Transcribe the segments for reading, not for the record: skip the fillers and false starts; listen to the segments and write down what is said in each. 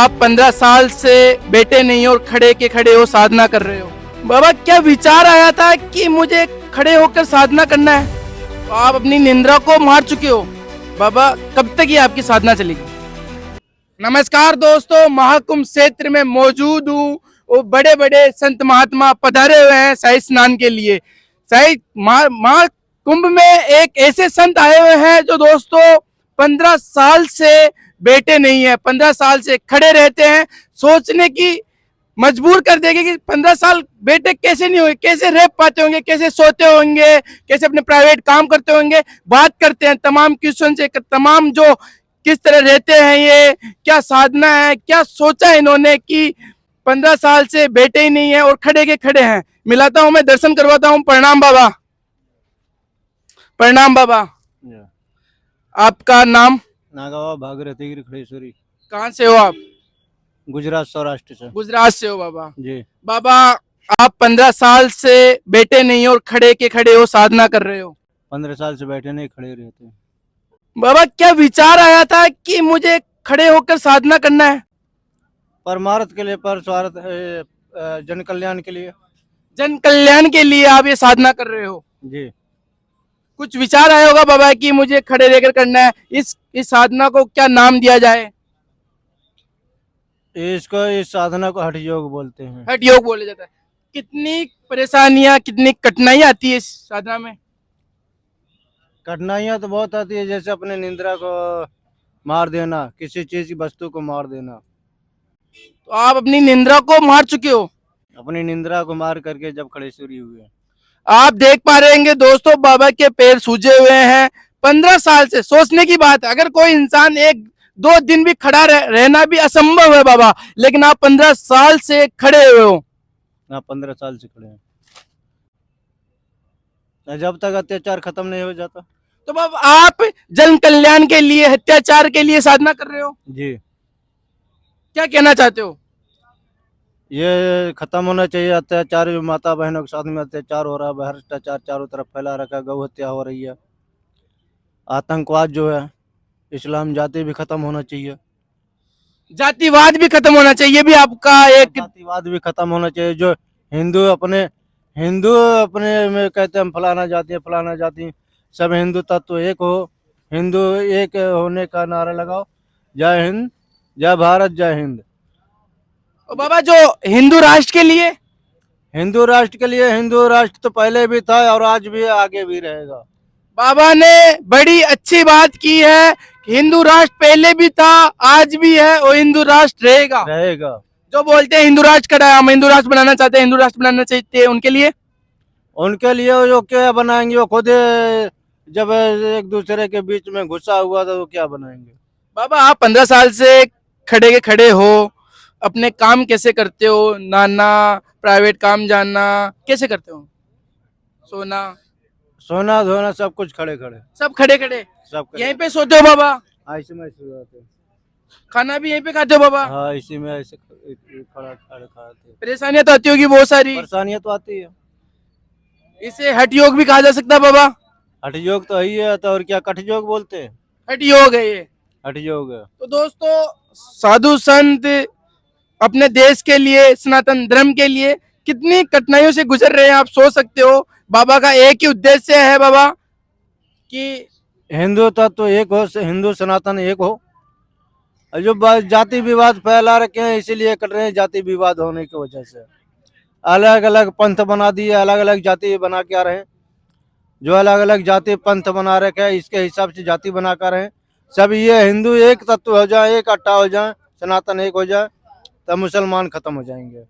आप 15 साल से बैठे नहीं और खड़े के खड़े हो, साधना कर रहे हो। बाबा क्या विचार आया था कि मुझे खड़े होकर साधना करना है? तो आप अपनी निंद्रा को मार चुके हो। बाबा कब तक ये आपकी साधना चलेगी? नमस्कार दोस्तों, महाकुंभ क्षेत्र में मौजूद हूँ। वो बड़े बड़े संत महात्मा पधारे हुए हैं शाही स्नान के लिए। शाही महाकुंभ में एक ऐसे संत आए हुए हैं जो दोस्तों 15 साल से बैठे नहीं है, 15 साल से खड़े रहते हैं। सोचने की मजबूर कर देंगे कि 15 साल बैठे कैसे नहीं हुए, कैसे रह पाते होंगे, कैसे सोते होंगे, कैसे अपने प्राइवेट काम करते होंगे। बात करते हैं तमाम क्वेश्चन से, तमाम जो किस तरह रहते हैं, ये क्या साधना है, क्या सोचा है इन्होंने कि 15 साल से बैठे ही नहीं है और खड़े के खड़े हैं। मिलाता हूं, मैं दर्शन करवाता हूं। प्रणाम बाबा। प्रणाम बाबा। आपका नाम? नागावा भागीरथी खड़ेश्वरी। कहाँ से हो आप? गुजरात सौराष्ट्र से। गुजरात से हो बाबा जी। बाबा आप 15 साल से बैठे नहीं और खड़े के खड़े हो, साधना कर रहे हो। 15 साल से बैठे नहीं, खड़े रहते हैं। बाबा क्या विचार आया था कि मुझे खड़े होकर साधना करना है? परमार्थ के लिए, पर स्वार्थ जन कल्याण के लिए। जन कल्याण के लिए आप ये साधना कर रहे हो। जी। कुछ विचार आया होगा बाबा कि मुझे खड़े रहकर करना है। इस साधना को क्या नाम दिया जाए? इसको, इस साधना को हठ योग बोलते हैं। हठ योग बोला जाता है। कितनी परेशानियां, कितनी कठिनाई आती है इस साधना में? कठिनाइयाँ तो बहुत आती है, जैसे अपने निंद्रा को मार देना, किसी चीज की वस्तु को मार देना। तो आप अपनी निंद्रा को मार चुके हो। अपनी निंद्रा को मार करके जब खड़ेश्वरी हुए। आप देख पा रहे हैं दोस्तों, बाबा के पैर सूजे हुए हैं। 15 साल से, सोचने की बात है, अगर कोई इंसान एक दो दिन भी खड़ा रहना भी असंभव है बाबा, लेकिन आप 15 साल से खड़े हुए हो। हाँ, 15 साल से खड़े हैं, जब तक अत्याचार खत्म नहीं हो जाता। तो बाबा आप जन कल्याण के लिए, अत्याचार के लिए साधना कर रहे हो। जी। क्या कहना चाहते हो? ये खत्म होना चाहिए अत्याचार। जो माता बहनों के साथ में अत्याचार हो रहा है, भ्रष्टाचार चारों तरफ फैला रखा है, गौ हत्या हो रही है, आतंकवाद जो है, इस्लाम जाति भी खत्म होना चाहिए। जातिवाद भी खत्म होना चाहिए, भी आपका एक जातिवाद भी खत्म होना चाहिए। जो हिंदू अपने में कहते हैं फलाना जाति है, फलाना जाति, सब हिंदू तत्व एक हो। हिंदू एक होने का नारा लगाओ। जय हिंद, जय भारत, जय हिंद। और बाबा जो हिंदू राष्ट्र के लिए, हिंदू राष्ट्र के लिए, हिंदू राष्ट्र तो पहले भी था और आज भी आगे भी रहेगा। बाबा ने बड़ी अच्छी बात की है कि हिंदू राष्ट्र पहले भी था, आज भी है और हिंदू राष्ट्र रहेगा। जो बोलते हैं हिंदू राष्ट्र करा, हम हिंदू राष्ट्र बनाना चाहते हैं, हिंदू राष्ट्र बनाना चाहते हैं, उनके लिए जो क्या बनाएंगे, वो खुद जब एक दूसरे के बीच में घुसा हुआ था, वो क्या बनाएंगे। बाबा आप 15 साल से खड़े के खड़े हो, अपने काम कैसे करते हो? नाना, प्राइवेट काम जाना, कैसे करते हो? सोना धोना सब कुछ खड़े खड़े, सब खड़े खड़े। सब यहीं पे सोते हो बाबा? ऐसे में ऐसे होते हैं। खाना भी यहीं पे खाते हो बाबा? हाँ, इसी में ऐसे खड़ा खड़े खाते। परेशानियां तो आती होगी बहुत सारी। परेशानियां तो आती है। इसे हठ योग भी कहा जा सकता है बाबा। हठ योग तो यही है, तो और क्या कठ योग बोलते हैं। हठ योग है ये। हठ योग है। तो दोस्तों, साधु संत अपने देश के लिए, सनातन धर्म के लिए कितनी कठिनाइयों से गुजर रहे हैं, आप सोच सकते हो। बाबा का एक ही उद्देश्य है बाबा कि हिंदू तत्व एक हो, हिंदू सनातन एक हो। जो जाति विवाद फैला रखे हैं, इसीलिए कर रहे हैं। जाति विवाद होने की वजह से अलग अलग पंथ बना दिए, अलग अलग जाति बना के आ रहे हैं। जो अलग अलग जाति पंथ बना रखे हैं, इसके हिसाब से जाति बना कर रहे हैं। सब ये हिंदू एक तत्व हो जाए, एक अट्टा हो जाए, सनातन एक हो जाए, तब मुसलमान खत्म हो जाएंगे।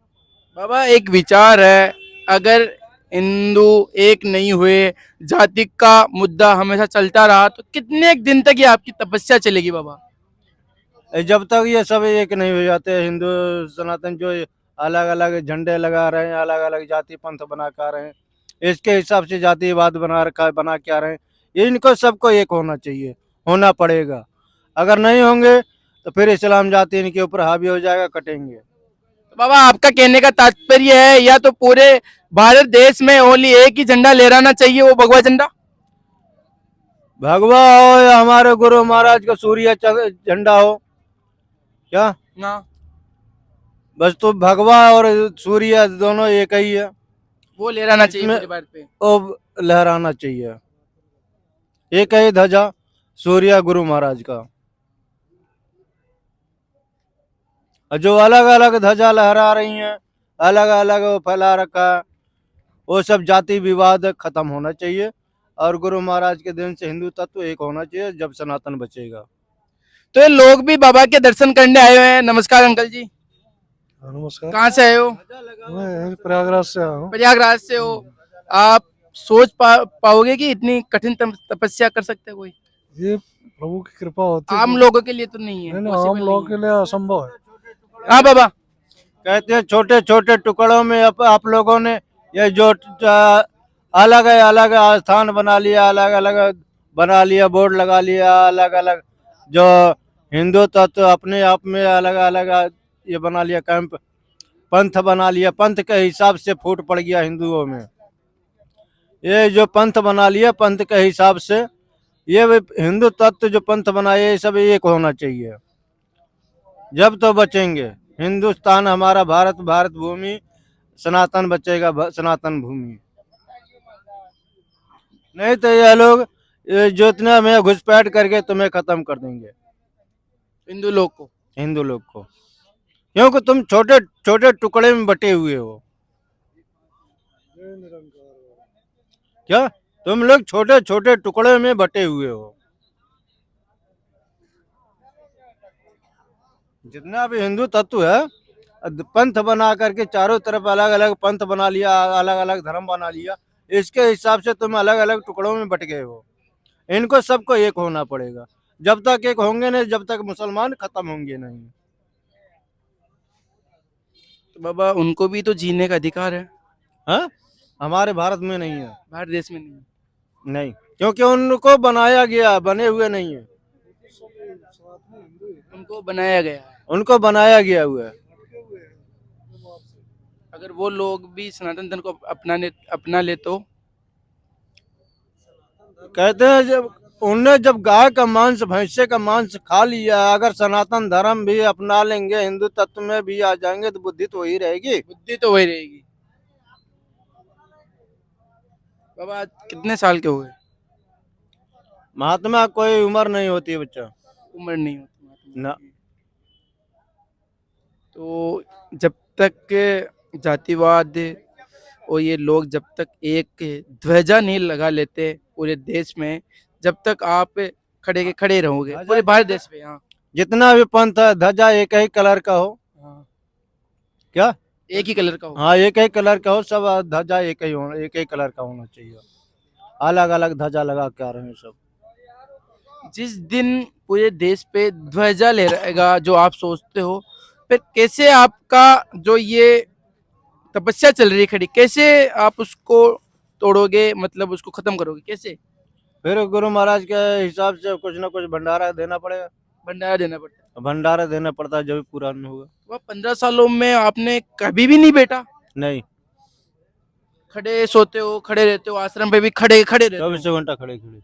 बाबा एक विचार है, अगर हिंदू एक नहीं हुए, जाति का मुद्दा हमेशा चलता रहा, तो कितने दिन तक ये आपकी तपस्या चलेगी बाबा? जब तक ये सब एक नहीं हो जाते, हिंदू सनातन जो अलग अलग झंडे लगा रहे हैं, अलग अलग जाति पंथ बना के आ रहे हैं, इसके हिसाब से जातिवाद बना रखा है, बना के आ रहे हैं। इनको सबको एक होना चाहिए, होना पड़ेगा। अगर नहीं होंगे तो फिर इस्लाम जाति इनके ऊपर हावी हो जाएगा, कटेंगे। तो बाबा आपका कहने का तात्पर्य है, या तो पूरे भारत देश में ओनली एक ही झंडा लहराना चाहिए, वो भगवा झंडा? भगवा हो या हमारे गुरु महाराज का सूर्य झंडा हो, क्या हाँ। बस तो भगवा और सूर्य दोनों एक ही है, वो लहराना चाहिए इसमें- पूरे भारत पे। वो लहराना चाहिए। एक ही ध्वजा सूर्य गुरु महाराज का, और जो अलग अलग ध्वजा लहरा रही हैं, अलग अलग वो फैला रखा है, वो सब जाति विवाद खत्म होना चाहिए, और गुरु महाराज के दिन से हिंदू तत्व एक होना चाहिए, जब सनातन बचेगा। तो ये लोग भी बाबा के दर्शन करने आए हुए हैं। नमस्कार अंकल जी, नमस्कार। कहाँ से आए हो? मैं प्रयागराज से आया हूँ। प्रयागराज से हो। आप सोच पाओगे कि इतनी कठिन तपस्या कर सकते हैं कोई? ये प्रभु की कृपा होती है। आम लोगों के लिए तो नहीं है, नहीं, possible आम लोगों नहीं के लिए असंभव है। है। हाँ बाबा, कहते हैं छोटे छोटे टुकड़ों में आप लोगों ने ये जो अलग अलग स्थान बना लिया, अलग अलग बना लिया, बोर्ड लगा लिया, अलग अलग जो हिंदू तत्व अपने आप में अलग अलग ये बना लिया, कैंप पंथ बना लिया, पंथ के हिसाब से फूट पड़ गया हिंदुओं में। ये जो पंथ बना लिया, पंथ के हिसाब से ये हिंदू तत्व जो पंथ बनाए, ये सब एक होना चाहिए, जब तो बचेंगे हिंदुस्तान हमारा, भारत भारत भूमि, सनातन बचेगा, सनातन भूमि। नहीं तो ये लोग जो इतना में घुसपैठ करके तुम्हें खत्म कर देंगे, हिंदू लोग को। हिंदू लोग को, क्योंकि तुम छोटे छोटे टुकड़े में बटे हुए हो। क्या तुम लोग छोटे छोटे टुकड़े में बटे हुए हो? जितना भी हिंदू तत्व है, पंथ बना करके चारों तरफ अलग अलग पंथ बना लिया, अलग अलग धर्म बना लिया, इसके हिसाब से तुम अलग अलग टुकड़ों में बट गए हो। इनको सबको एक होना पड़ेगा, जब तक एक होंगे नहीं, जब तक मुसलमान खत्म होंगे नहीं। तो बाबा उनको भी तो जीने का अधिकार है, हाँ, हमारे भारत में नहीं है, भारत देश में नहीं है। नहीं, क्योंकि उनको बनाया गया, बने हुए नहीं है, उनको बनाया गया है। उनको बनाया गया हुआ है। अगर वो लोग भी सनातन धर्म को अपना ले तो कहते हैं जब गाय का मांस, भैंसे का मांस खा लिया, अगर सनातन धर्म भी अपना लेंगे, हिंदू तत्व में भी आ जाएंगे, तो बुद्धि तो वही रहेगी। बुद्धि तो वही रहेगी। बाबा आज कितने साल के हुए? महात्मा कोई उम्र नहीं होती है बच्चा, उम्र नहीं होती महात्मा ना। की। तो जब तक जातिवाद और ये लोग जब तक एक ध्वजा नहीं लगा लेते पूरे देश में, जब तक आप खड़े के खड़े रहोगे पूरे भारत देश में। हाँ जितना भी पंथ है, ध्वजा एक ही कलर का हो। हाँ, क्या? एक ही कलर का हो। हाँ, एक ही कलर का हो, सब ध्वजा एक ही कलर का होना चाहिए, अलग अलग ध्वजा लगा के आ रहे हैं सब। जिस दिन पूरे देश पे ध्वजा लहराएगा जो आप सोचते हो, फिर कैसे आपका जो ये तपस्या चल रही है खड़ी, कैसे आप उसको तोड़ोगे, मतलब उसको खत्म करोगे कैसे? फिर गुरु महाराज के हिसाब से कुछ ना कुछ भंडारा देना पड़ेगा, भंडारा देना पड़ता है। भंडारा देना पड़ता है, जब भी पूरा नहीं होगा। वह 15 सालों में आपने कभी भी नहीं बैठा? नहीं, खड़े सोते हो, खड़े रहते हो, आश्रम पे भी खड़े खड़े रहते हो। 24 घंटा खड़े खड़े।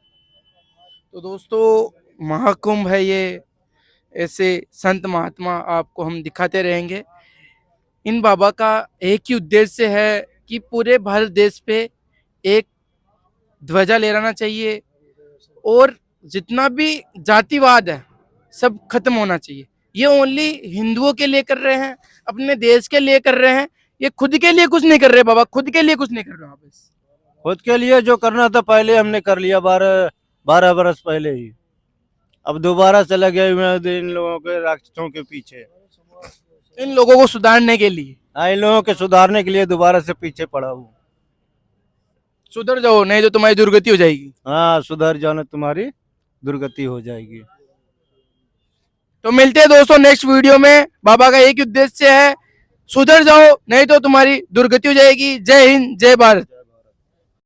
तो दोस्तों महाकुंभ है ये, ऐसे संत महात्मा आपको हम दिखाते रहेंगे। इन बाबा का एक ही उद्देश्य है कि पूरे भारत देश पे एक ध्वजा लहराना चाहिए, और जितना भी जातिवाद है सब खत्म होना चाहिए। ये ओनली हिंदुओं के लिए कर रहे हैं, अपने देश के लिए कर रहे हैं, ये खुद के लिए कुछ नहीं कर रहे बाबा, खुद के लिए कुछ नहीं कर रहे आप। बस खुद के लिए जो करना था पहले हमने कर लिया, 12 बरस पहले ही। अब दोबारा से लगे हुए हैं इन लोगों के राक्षसों के पीछे, इन लोगों को सुधारने के लिए। हाँ, इन लोगों के सुधारने के लिए दोबारा से पीछे पड़ा हूँ। सुधर जाओ, नहीं तो तुम्हारी दुर्गति हो जाएगी। हाँ, सुधर जाना, तुम्हारी दुर्गति हो जाएगी। तो मिलते हैं दोस्तों नेक्स्ट वीडियो में। बाबा का एक ही उद्देश्य है, सुधर जाओ नहीं तो तुम्हारी दुर्गति हो जाएगी। जय हिंद, जय भारत।